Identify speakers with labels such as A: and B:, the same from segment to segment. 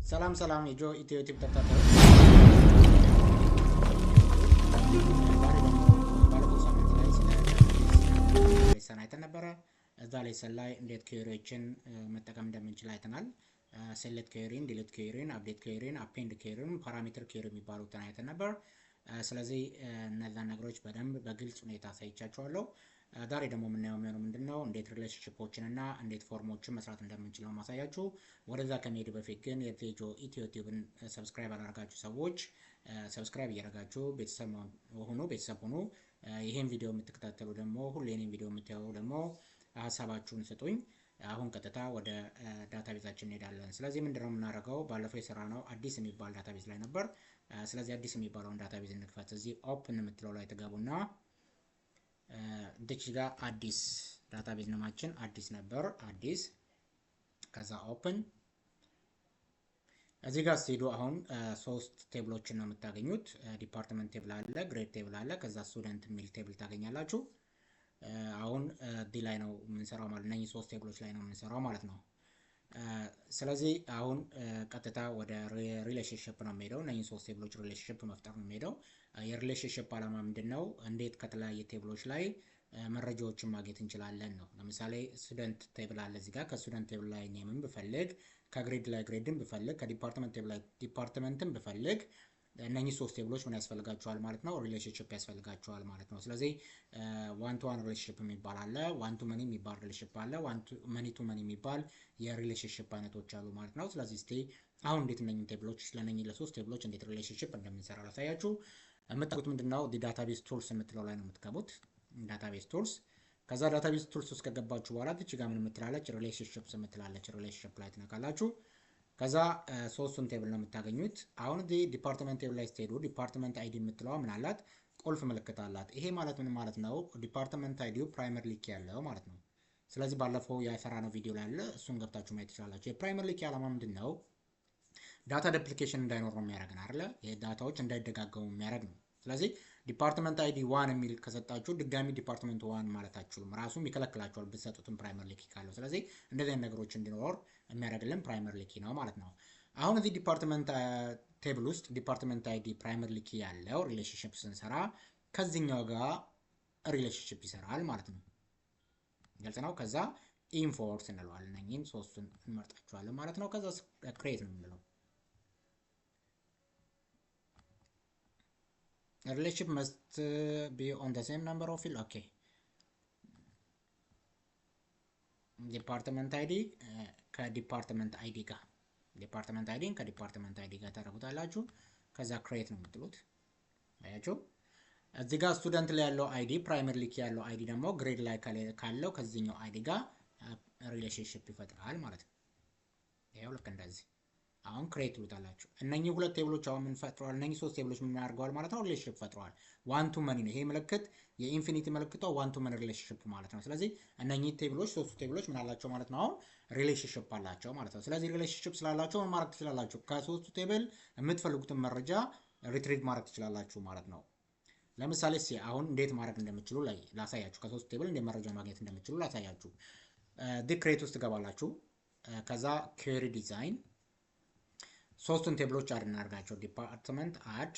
A: ሰላም ሰላም የጆ ኢትዮ ቲዩብ ተከታታዮች ባለፈው ሳምንት ላይ ስለ ሌሰን አይተን ነበረ። እዛ ሌሰን ላይ እንዴት ኩዌሪዎችን መጠቀም እንደምንችል አይተናል። ሴሌክት ኩዌሪን፣ ዲሊት ኩዌሪን፣ አፕዴት ኩዌሪን፣ አፔንድ ኩዌሪን፣ ፓራሜትር ኩዌሪ የሚባሉትን አይተን ነበር። ስለዚህ እነዛን ነገሮች በደንብ በግልጽ ሁኔታ አሳይቻችኋለሁ። ዛሬ ደግሞ የምናየው የሚሆነው ምንድነው እንዴት ሪሌሽንሺፖችን እና እንዴት ፎርሞችን መስራት እንደምንችል ነው ማሳያችሁ። ወደዛ ከመሄድ በፊት ግን የጆ ኢትዮ ቲዩብን ሰብስክራይብ አላደረጋችሁ ሰዎች ሰብስክራይብ እያደረጋችሁ ቤተሰብ ሁኑ። ይሄን ቪዲዮ የምትከታተሉ ደግሞ ሁሌ እኔን ቪዲዮ የምታዩ ደግሞ ሀሳባችሁን ስጡኝ። አሁን ቀጥታ ወደ ዳታቤዛችን እንሄዳለን። ስለዚህ ምንድነው የምናደርገው? ባለፈው የሰራነው አዲስ የሚባል ዳታቤዝ ላይ ነበር። ስለዚህ አዲስ የሚባለውን ዳታቤዝ እንክፈት። እዚህ ኦፕን የምትለው ላይ ትገቡና እዚህ ጋር አዲስ ዳታቤዝ ነማችን አዲስ ነበር። አዲስ ከዛ ኦፕን እዚህ ጋር ስትሄዱ አሁን ሶስት ቴብሎችን ነው የምታገኙት። ዲፓርትመንት ቴብል አለ፣ ግሬድ ቴብል አለ፣ ከዛ ስቱደንት የሚል ቴብል ታገኛላችሁ። አሁን እዚህ ላይ ነው የምንሰራው ማለት ነው። እነዚህ ሶስት ቴብሎች ላይ ነው የምንሰራው ማለት ነው። ስለዚህ አሁን ቀጥታ ወደ ሪሌሽንሺፕ ነው የሚሄደው። እነዚህ ሶስት ቴብሎች ሪሌሽንሺፕ መፍጠር ነው የሚሄደው። የሪሌሽንሺፕ ዓላማ ምንድነው? እንዴት ከተለያየ ቴብሎች ላይ መረጃዎችን ማግኘት እንችላለን ነው። ለምሳሌ ስቱደንት ቴብል አለ እዚህ ጋር። ከስቱደንት ቴብል ላይ ኔምን ብፈልግ፣ ከግሬድ ላይ ግሬድን ብፈልግ፣ ከዲፓርትመንት ቴብል ላይ ዲፓርትመንትን ብፈልግ እነኚህ ሶስት ቴብሎች ምን ያስፈልጋቸዋል ማለት ነው? ሪሌሽንሺፕ ያስፈልጋቸዋል ማለት ነው። ስለዚህ ዋን ቱ ዋን ሪሌሽንሺፕ የሚባል አለ፣ ዋን ቱ መኒ የሚባል ሪሌሽንሺፕ አለ፣ ዋን ቱ መኒ ቱ መኒ የሚባል የሪሌሽንሺፕ አይነቶች አሉ ማለት ነው። ስለዚህ እስቲ አሁን እንዴት እነኚህ ቴብሎች ስለነኚህ ለሶስት ቴብሎች እንዴት ሪሌሽንሺፕ እንደምንሰራ ላሳያችሁ። የምታውቁት ምንድነው? ዳታቤዝ ቱልስ የምትለው ላይ ነው የምትገቡት። ዳታቤዝ ቱልስ ከዛ ዳታቤዝ ቱልስ ውስጥ ከገባችሁ በኋላ እቺ ጋር ምን የምትላለች? ሪሌሽንሺፕስ የምትላለች። ሪሌሽንሺፕ ላይ ትነካላችሁ። ከዛ ሶስቱን ቴብል ነው የምታገኙት። አሁን እዚህ ዲፓርትመንት ቴብል ላይ ስትሄዱ ዲፓርትመንት አይዲ የምትለዋ ምን አላት? ቁልፍ ምልክት አላት። ይሄ ማለት ምን ማለት ነው? ዲፓርትመንት አይዲው ፕራይመሪ ሊክ ያለው ማለት ነው። ስለዚህ ባለፈው የሰራነው ቪዲዮ ላይ አለ፣ እሱን ገብታችሁ ማየት ትችላላችሁ። የፕራይመሪ ሊክ ዓላማ ምንድነው? ዳታ ዱፕሊኬሽን እንዳይኖር ነው የሚያደርገን አይደለ? የዳታዎች እንዳይደጋገሙ የሚያደርግ ነው። ስለዚህ ዲፓርትመንት አይዲ ዋን የሚል ከሰጣችሁ ድጋሚ ዲፓርትመንት ዋን ማለት አትችሉም። ራሱም ይከለክላችኋል ብትሰጡትም ፕራይመሪ ሊክ ካለው። ስለዚህ እንደዚህ አይነት ነገሮች እንዲኖር የሚያደርግልን ፕራይመሪ ሊክ ነው ማለት ነው። አሁን እዚህ ዲፓርትመንት ቴብል ውስጥ ዲፓርትመንት አይዲ ፕራይመሪ ሊክ ያለው ሪሌሽንሺፕ ስንሰራ ከዚህኛው ጋር ሪሌሽንሺፕ ይሰራል ማለት ነው። ግልጽ ነው። ከዛ ኢንፎርስ እንለዋለን። እነኚህን ሶስቱን እንመርጣቸዋለን ማለት ነው። ከዛ ክሬት ነው የምንለው። relationship must be on the same number of field. okay, ዲፓርትመንት አይዲ ከዲፓርትመንት አይዲ ጋር ዲፓርትመንት አይዲን ከዲፓርትመንት አይዲ ጋር ታደርጉታላችሁ። ከዛ ክሬት ነው የምትሉት። አያችሁ እዚህ ጋር ስቱደንት ላይ ያለው አይዲ ፕራይመሪ ሊክ ያለው አይዲ ደግሞ ግሬድ ላይ ካለው ከዚህኛው አይዲ ጋር ሪሌሽንሺፕ ይፈጥራል ማለት ነው። ይሄው ልክ እንደዚህ አሁን ክሬት ትሉታላችሁ። እነኚህ ሁለት ቴብሎች አሁን ምን ፈጥረዋል? እነኚህ ሶስት ቴብሎች ምን ያደርገዋል ማለት ነው? ሪሌሽንሺፕ ፈጥረዋል። ዋን ቱ መኒ ነው ይሄ ምልክት፣ የኢንፊኒቲ ምልክቷ ዋን ቱ መኒ ሪሌሽንሺፕ ማለት ነው። ስለዚህ እነኚህ ቴብሎች ሶስቱ ቴብሎች ምን አላቸው ማለት ነው? አሁን ሪሌሽንሺፕ አላቸው ማለት ነው። ስለዚህ ሪሌሽንሺፕ ስላላቸው ምን ማድረግ ትችላላችሁ? ከሶስቱ ቴብል የምትፈልጉትን መረጃ ሪትሪቭ ማድረግ ትችላላችሁ ማለት ነው። ለምሳሌ አሁን እንዴት ማድረግ እንደምትችሉ ላሳያችሁ። ከሶስቱ ቴብል እንዴት መረጃ ማግኘት እንደምትችሉ ላሳያችሁ። ክሬት ውስጥ ገባላችሁ። ከዛ ኩዌሪ ዲዛይን ሶስቱን ቴብሎች አድ እናድርጋቸው። ዲፓርትመንት አድ፣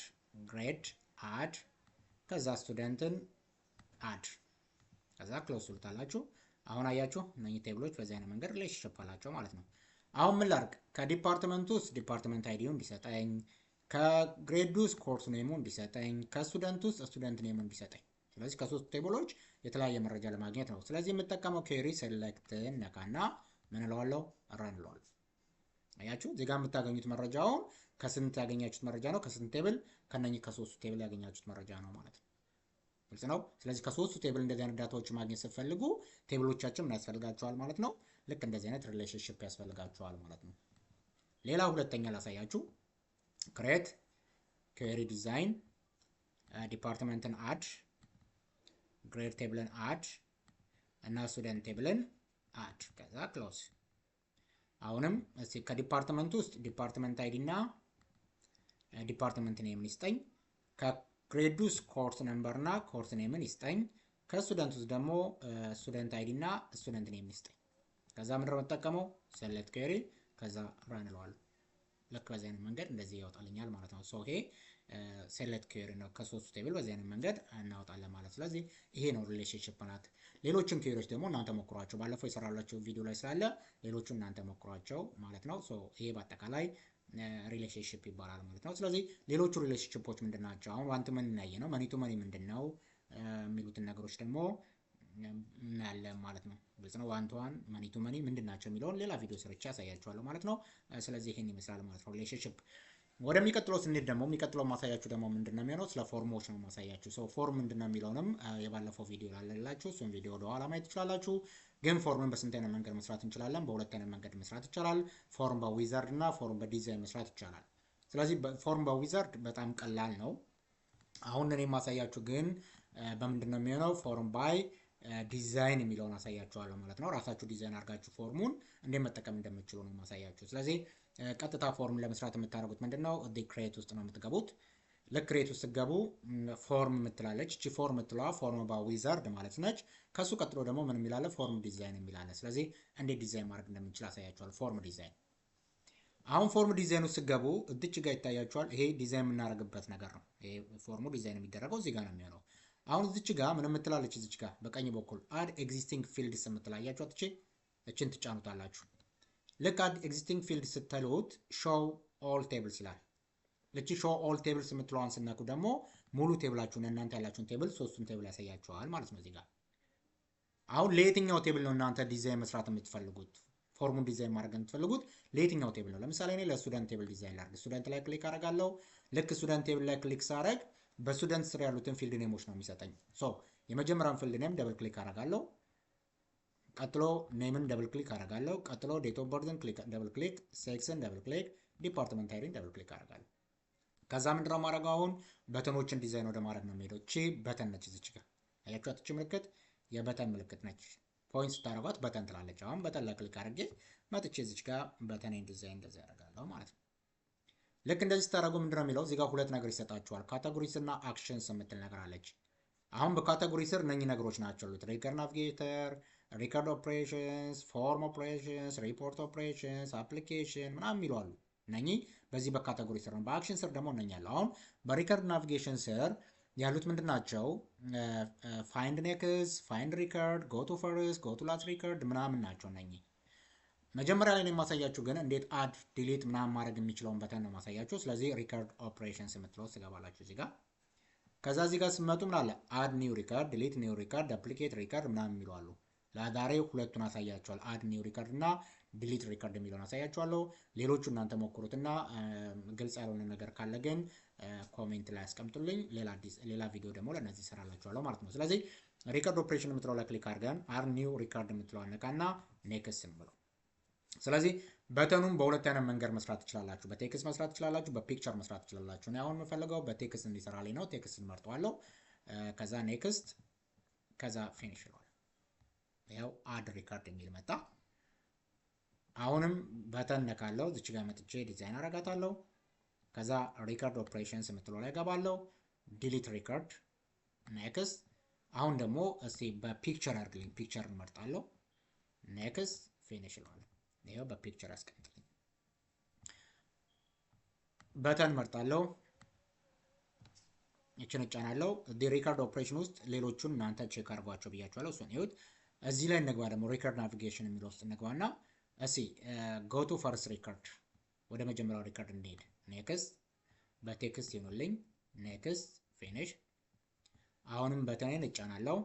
A: ግሬድ አድ፣ ከዛ ስቱደንትን አድ፣ ከዛ ክሎዝ ትሉታላችሁ። አሁን አያችሁ እነኚህ ቴብሎች በዚህ አይነት መንገድ ሪሌሽንሺፕ አላቸው ማለት ነው። አሁን ምን ላድርግ? ከዲፓርትመንት ውስጥ ዲፓርትመንት አይዲው እንዲሰጠኝ፣ ከግሬድ ውስጥ ኮርስ ኔሙ እንዲሰጠኝ፣ ከስቱደንት ውስጥ ስቱደንት ኔሙ እንዲሰጠኝ። ስለዚህ ከሶስቱ ቴብሎች የተለያየ መረጃ ለማግኘት ነው። ስለዚህ የምጠቀመው ኩዌሪ ሴሌክትን ነካና ምን እለዋለሁ? ረን እለዋለሁ። አያችሁ እዚህ ጋር የምታገኙት መረጃውን ከስንት ያገኛችሁት መረጃ ነው? ከስንት ቴብል? ከነኚህ ከሶስቱ ቴብል ያገኛችሁት መረጃ ነው ማለት ነው። ግልጽ ነው። ስለዚህ ከሶስቱ ቴብል እንደዚህ አይነት ዳታዎች ማግኘት ስትፈልጉ ቴብሎቻችን ምን ያስፈልጋቸዋል ማለት ነው? ልክ እንደዚህ አይነት ሪሌሽንሺፕ ያስፈልጋቸዋል ማለት ነው። ሌላ ሁለተኛ ላሳያችሁ። ክሬት፣ ኩዌሪ ዲዛይን፣ ዲፓርትመንትን አድ፣ ግሬድ ቴብልን አድ እና ስቱደንት ቴብልን አድ፣ ከዛ ክሎዝ። አሁንም እስቲ ከዲፓርትመንት ውስጥ ዲፓርትመንት አይዲ እና ዲፓርትመንት ኔምን ይስጠኝ። ከግሬድ ውስጥ ኮርስ ነምበር እና ኮርስ ኔምን ይስጠኝ። ከስቱደንት ውስጥ ደግሞ ስቱደንት አይዲ እና ስቱደንት ኔምን ይስጠኝ። ከዛ ምንድነው የምጠቀመው? ሴሌክት ኩዌሪ ከዛ ራን እለዋለሁ። ልክ በዚህ አይነት መንገድ እንደዚህ ያወጣልኛል ማለት ነው። ሶ ይሄ ሴሌክት ኩዌሪ ነው። ከሶስቱ ቴብል በዚህ አይነት መንገድ እናወጣለን ማለት። ስለዚህ ይሄ ነው ሪሌሽንሺፕ ናት። ሌሎችን ኩዌሪዎች ደግሞ እናንተ ሞክሯቸው። ባለፈው የሰራላችሁ ቪዲዮ ላይ ስላለ ሌሎቹን እናንተ ሞክሯቸው ማለት ነው። ሶ ይሄ በአጠቃላይ ሪሌሽንሺፕ ይባላል ማለት ነው። ስለዚህ ሌሎቹ ሪሌሽንሺፖች ምንድን ናቸው? አሁን ዋን ቱ መኒ እናየ ነው። መኒ ቱ መኒ ምንድን ነው የሚሉትን ነገሮች ደግሞ እናያለን ማለት ነው። ግልጽ ነው። ዋን ቱ ዋን መኒ ቱ መኒ ምንድን ናቸው የሚለውን ሌላ ቪዲዮ ሰርቼ ያሳያችኋለሁ ማለት ነው። ስለዚህ ይሄን ይመስላል ማለት ነው ሪሌሽንሺፕ። ወደሚቀጥለው ስንሄድ ደግሞ የሚቀጥለው ማሳያችሁ ደግሞ ምንድነው የሚሆነው ስለ ፎርሞች ነው ማሳያችሁ። ሶ ፎርም ምንድነው የሚለውንም የባለፈው ቪዲዮ ላለላችሁ እሱን ቪዲዮ ወደ ኋላ ማየት ትችላላችሁ። ግን ፎርምን በስንት አይነት መንገድ መስራት እንችላለን? በሁለት አይነት መንገድ መስራት ይቻላል። ፎርም በዊዛርድ እና ፎርም በዲዛይን መስራት ይቻላል። ስለዚህ ፎርም በዊዛርድ በጣም ቀላል ነው። አሁን እኔ ማሳያችሁ ግን በምንድነው የሚሆነው ፎርም ባይ ዲዛይን የሚለውን አሳያችኋለሁ ማለት ነው። ራሳችሁ ዲዛይን አድርጋችሁ ፎርሙን እንዴት መጠቀም እንደምትችሉ ነው ማሳያችሁ። ስለዚህ ቀጥታ ፎርም ለመስራት የምታደርጉት ምንድነው ክሬት ውስጥ ነው የምትገቡት። ለክሬት ውስጥ ስትገቡ ፎርም የምትላለች እቺ ፎርም የምትለዋ ፎርም ባይ ዊዛርድ ማለት ነች። ከሱ ቀጥሎ ደግሞ ምን የሚላለ ፎርም ዲዛይን የሚላለ። ስለዚህ እንዴት ዲዛይን ማድረግ እንደምንችል አሳያችኋለሁ። ፎርም ዲዛይን። አሁን ፎርም ዲዛይን ውስጥ ስትገቡ እዚች ጋር ይታያችኋል። ይሄ ዲዛይን የምናደርግበት ነገር ነው። ይሄ ፎርሙ ዲዛይን የሚደረገው እዚህ ጋር ነው የሚሆነው። አሁን እዚች ጋር ምን የምትላለች እዚች ጋር በቀኝ በኩል አድ ኤግዚስቲንግ ፊልድስ የምትላያችኋት እችን ትጫኑታላችሁ። ልክ አድ ኤግዚስቲንግ ፊልድ ስትሉት ሾው ኦል ቴብልስ ይላል። ልክ ሾው ኦል ቴብልስ የምትለዋን ስነኩ ደግሞ ሙሉ ቴብላችሁን እናንተ ያላችሁን ቴብል ሶስቱን ቴብል ያሳያችኋል ማለት ነው። እዚህ ጋር አሁን ለየትኛው ቴብል ነው እናንተ ዲዛይን መስራት የምትፈልጉት? ፎርሙን ዲዛይን ማድረግ የምትፈልጉት ለየትኛው ቴብል ነው? ለምሳሌ እኔ ለስቱደንት ቴብል ዲዛይን ላድርግ። ስቱደንት ላይ ክሊክ አደርጋለሁ። ልክ ስቱደንት ቴብል ላይ ክሊክ ሳደርግ በስቱደንት ስር ያሉትን ፊልድ ኔሞች ነው የሚሰጠኝ። ሶ የመጀመሪያውን ፊልድ ኔም ደብል ክሊክ አደርጋለሁ። ቀጥሎ ኔምን ደብል ክሊክ አደርጋለሁ። ቀጥሎ ዴት ኦፍ በርዝን ደብል ክሊክ፣ ሴክስን ደብል ክሊክ፣ ዲፓርትመንት አይዲን ደብል ክሊክ አደርጋለሁ። ከዛ ምንድነው ማድረገው አሁን በተኖችን ዲዛይን ወደ ማድረግ ነው የሚሄደው። እቺ በተን ነች። እዚች ጋር አያችኋት? እቺ ምልክት የበተን ምልክት ነች። ፖይንት ስታደርጓት በተን ትላለች። አሁን በተን ላይ ክሊክ አድርጌ መጥቼ እዚች ጋር በተኔን ዲዛይን እንደዚህ ያደርጋለሁ ማለት ነው። ልክ እንደዚህ ስታደርጉ ምንድነው የሚለው እዚህ ጋር ሁለት ነገር ይሰጣችኋል። ካቴጎሪስ እና አክሽንስ የምትል ነገር አለች። አሁን በካቴጎሪ ስር እነኚህ ነገሮች ናቸው ያሉት። ሪከርድ ናቪጌተር፣ ሪከርድ ኦፕሬሽንስ፣ ፎርም ኦፕሬሽንስ፣ ሪፖርት ኦፕሬሽንስ፣ አፕሊኬሽን ምናምን የሚሉ አሉ። እነኚህ በዚህ በካቴጎሪ ስር ነው። በአክሽን ስር ደግሞ እነኚህ አሉ። አሁን በሪከርድ ናቪጌሽን ስር ያሉት ምንድን ናቸው? ፋይንድ ኔክስ፣ ፋይንድ ሪከርድ፣ ጎ ቱ ፈርስት፣ ጎ ቱ ላስት ሪከርድ ምናምን ናቸው እነኚህ። መጀመሪያ ላይ ነው የማሳያችሁ ግን እንዴት አድ ዲሊት ምናምን ማድረግ የሚችለውን በተን ነው የማሳያችሁ። ስለዚህ ሪከርድ ኦፕሬሽንስ የምትለው ትገባላችሁ እዚህ ጋር። ከዛ እዚህ ጋር ስትመጡ ምን አለ? አድ ኒው ሪከርድ፣ ዲሊት ኒው ሪከርድ፣ ዱፕሊኬት ሪከርድ ምናምን የሚሉ አሉ። ለዛሬ ሁለቱን አሳያችኋል። አድ ኒው ሪከርድ እና ዲሊት ሪከርድ የሚለውን አሳያችኋለሁ። ሌሎቹ እናንተ ሞክሩትና ግልጽ ያልሆነ ነገር ካለ ግን ኮሜንት ላይ አስቀምጡልኝ። ሌላ ቪዲዮ ደግሞ ለእነዚህ እሰራላችኋለሁ ማለት ነው። ስለዚህ ሪከርድ ኦፕሬሽን የምትለው ላይ ክሊክ አድርገን አድ ኒው ሪከርድ የምትለው አነካና ኔክስት እንበለው። ስለዚህ በተኑም በሁለት አይነት መንገድ መስራት ትችላላችሁ። በቴክስት መስራት ትችላላችሁ፣ በፒክቸር መስራት ትችላላችሁ። እኔ አሁን የምፈልገው በቴክስት እንዲሰራልኝ ነው። ቴክስት እንመርጠዋለሁ። ከዛ ኔክስት፣ ከዛ ፊኒሽ ይለዋል። ያው አድ ሪከርድ የሚል መጣ። አሁንም በተን ነካለው። እዚች ጋር መጥቼ ዲዛይን አረጋታለሁ። ከዛ ሪከርድ ኦፕሬሽንስ የምትለው ላይ ገባለሁ። ዲሊት ሪከርድ፣ ኔክስት። አሁን ደግሞ እስቲ በፒክቸር አድርግልኝ። ፒክቸር እንመርጣለሁ። ኔክስት፣ ፊኒሽ ይለዋል። ይሄው በፒክቸር አስቀምጥልኝ። በተን መርጣለሁ። እችን እጫናለሁ። ሪከርድ ኦፕሬሽን ውስጥ ሌሎቹን እናንተ ቼክ አድርጓቸው ብያችኋለሁ። እሱን ይሁት። እዚህ ላይ እንግባ ደግሞ ሪከርድ ናቪጌሽን የሚለው ውስጥ እንግባና እስኪ ጎ ቱ ፈርስት ሪከርድ፣ ወደ መጀመሪያው ሪከርድ እንሄድ። ኔክስት፣ በቴክስት ይሁንልኝ። ኔክስት፣ ፊኒሽ። አሁንም በተኔን እጫናለሁ።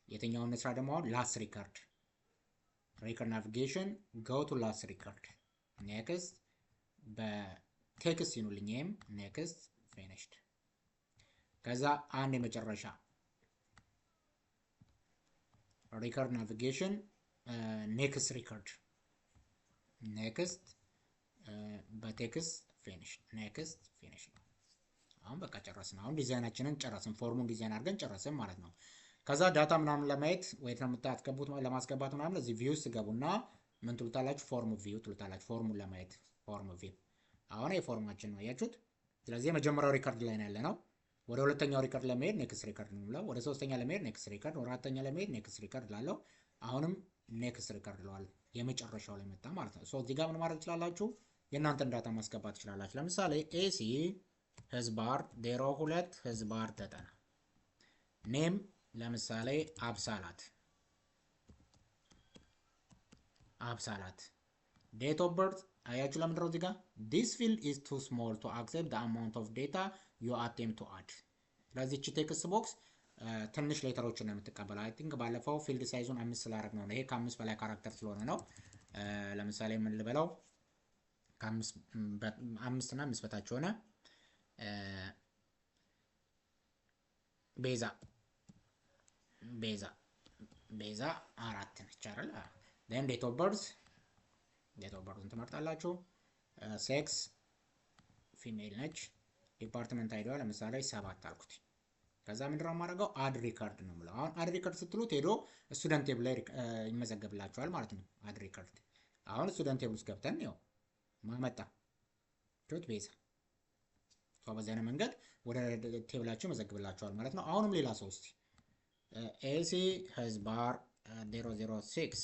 A: የትኛውን ስራ ደግሞ አሁን ላስት ሪከርድ፣ ሪከርድ ናቪጌሽን ጎ ቱ ላስት ሪከርድ። ኔክስት፣ በቴክስት ይሁንልኝ። ይሄም ኔክስት፣ ፊኒሽድ። ከዛ አንድ የመጨረሻ ሪከርድ ናቪጌሽን ኔክስት ሪከርድ፣ ኔክስት፣ በቴክስት ፊኒሽ፣ ኔክስት ፊኒሽ ነው። አሁን በቃ ጨረስን። አሁን ዲዛይናችንን ጨረስን። ፎርሙን ዲዛይን አድርገን ጨረስን ማለት ነው። ከዛ ዳታ ምናምን ለማየት ወይት ነው የምታስገቡት ለማስገባት ምናምን እዚህ ቪው ውስጥ ገቡና ምን ትሉታላችሁ? ፎርም ቪው ትሉታላችሁ። ፎርሙን ለማየት ፎርም ቪው። አሁን የፎርማችን ነው ያያችሁት። ስለዚህ የመጀመሪያው ሪከርድ ላይ ነው ያለ ነው። ወደ ሁለተኛው ሪከርድ ለመሄድ ኔክስት ሪከርድ ነው የምለው። ወደ ሶስተኛ ለመሄድ ኔክስት ሪከርድ፣ ወደ አራተኛ ለመሄድ ኔክስት ሪከርድ ላለው። አሁንም ኔክስት ሪከርድ ለዋል። የመጨረሻው ላይ መጣ ማለት ነው። ሶ እዚህ ጋር ምን ማድረግ ትችላላችሁ? የእናንተን ዳታ ማስገባት ትችላላችሁ። ለምሳሌ ኤሲ ህዝባር 02 ህዝባር 90 ኔም ለምሳሌ አብሳላት ዴት ኦፍ በርት አያችሁ ለምንድነው እዚህ ጋር this field is too small to accept the amount of data you attempt to add። ስለዚህ እቺ ቴክስት ቦክስ ትንሽ ሌተሮችን ነው የምትቀበለው። አይ ቲንክ ባለፈው ፊልድ ሳይዙን 5 ስላደረግ ነው። ይሄ ከ5 በላይ ካራክተር ስለሆነ ነው። ለምሳሌ ምን ልበለው ከ5 እና 5 በታች ሆነ ቤዛ 4 ነች አይደል? then date of birth ትመርጣላችሁ። ሴክስ ፊሜል ነች። ዲፓርትመንት አይዲዋ ለምሳሌ 7 አልኩት። ከዛ ምንድነው የማደርገው አድ ሪከርድ ነው የምለው። አሁን አድ ሪከርድ ስትሉት ሄዶ ስቱደንት ቴብል ላይ ይመዘገብላችኋል ማለት ነው። አድ ሪከርድ አሁን ስቱደንት ቴብል ውስጥ ገብተን ነው ማመጣ ዶት ቤዛ በዚህ አይነት መንገድ ወደ ቴብላችሁ ይመዘግብላችኋል ማለት ነው። አሁንም ሌላ ሰው እስቲ ኤሲ ህዝባር 006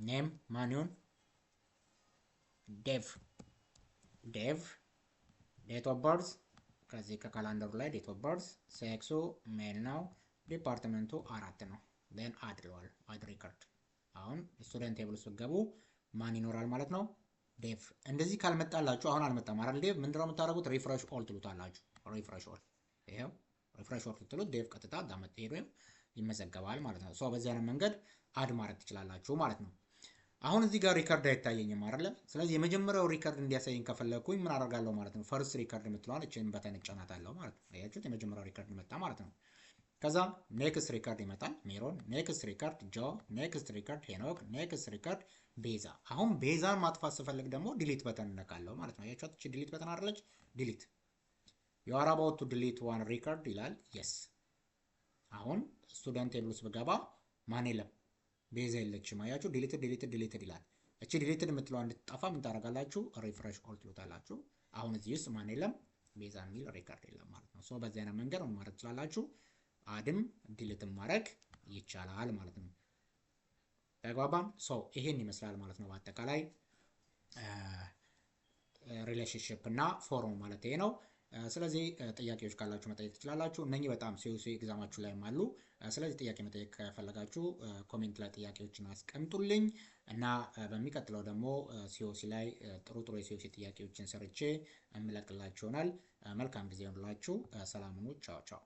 A: ኔም ማን ይሁን ዴቭ ዴት ኦፍ በርዝ ከዚህ ከካላንደሩ ላይ ዴት ኦፍ በርዝ ሴክሱ ሜል ነው። ዲፓርትመንቱ 4 ነው። then አድ ይለዋል አድ ሪከርድ። አሁን ስቱደንት ቴብል ውስጥ ገቡ ማን ይኖራል ማለት ነው ዴቭ። እንደዚህ ካልመጣላችሁ አሁን አልመጣም አይደል ዴቭ ምንድነው የምታደርጉት ሪፍሬሽ ኦል ትሉታላችሁ። ሪፍሬሽ ኦል ይሄው ሪፍሬሽ ኦል ትሉት ዴቭ ቀጥታ ዳመጥ ሄዶ ይመዘገባል ማለት ነው። ሶ በዚህ አይነት መንገድ አድ ማድረግ ትችላላችሁ ማለት ነው። አሁን እዚህ ጋር ሪከርድ አይታየኝም አይደለ? ስለዚህ የመጀመሪያው ሪከርድ እንዲያሳየኝ ከፈለኩኝ ምን አደርጋለሁ ማለት ነው ፈርስት ሪከርድ የምትለዋል እቺን በተን ጫናታለሁ ማለት ነው። አያችሁት የመጀመሪያው ሪከርድ መጣ ማለት ነው። ከዛ ኔክስት ሪከርድ ይመጣል ሜሮን፣ ኔክስት ሪከርድ ጆ፣ ኔክስት ሪከርድ ሄኖክ፣ ኔክስት ሪከርድ ቤዛ። አሁን ቤዛን ማጥፋት ስፈልግ ደግሞ ዲሊት በተን እነካለሁ ማለት ነው። አያችሁት እቺ ዲሊት በተን አይደለች? ዲሊት you are about to delete one record ይላል። yes አሁን ስቱደንት ቴብል ውስጥ ብገባ ማን የለም ቤዛ የለችም። አያችሁ ዲሊትድ ይላል። እቺ ዲሊትድ የምትለው እንድትጠፋ ምን ታደርጋላችሁ ሪፍሬሽ ኦል ትሉታላችሁ። አሁን እዚህ ውስጥ ማን የለም ቤዛ የሚል ሪከርድ የለም ማለት ነው። ሶ በዚህ አይነት መንገድ ማድረግ ትችላላችሁ። አድም ዲሊትም ማድረግ ይቻላል ማለት ነው። ተግባባን? ሶ ይሄን ይመስላል ማለት ነው በአጠቃላይ ሪሌሽንሺፕ እና ፎርም ማለት ይሄ ነው። ስለዚህ ጥያቄዎች ካላችሁ መጠየቅ ትችላላችሁ። እነኚህ በጣም ሲዩሲ ኤግዛማችሁ ላይም አሉ። ስለዚህ ጥያቄ መጠየቅ ከፈለጋችሁ ኮሜንት ላይ ጥያቄዎችን አስቀምጡልኝ እና በሚቀጥለው ደግሞ ሲዩሲ ላይ ጥሩ የሲዩሲ ጥያቄዎችን ሰርቼ እምለቅላችሁ ይሆናል። መልካም ጊዜ ይሁንላችሁ። ሰላም ሁኑ። ቻው ቻው።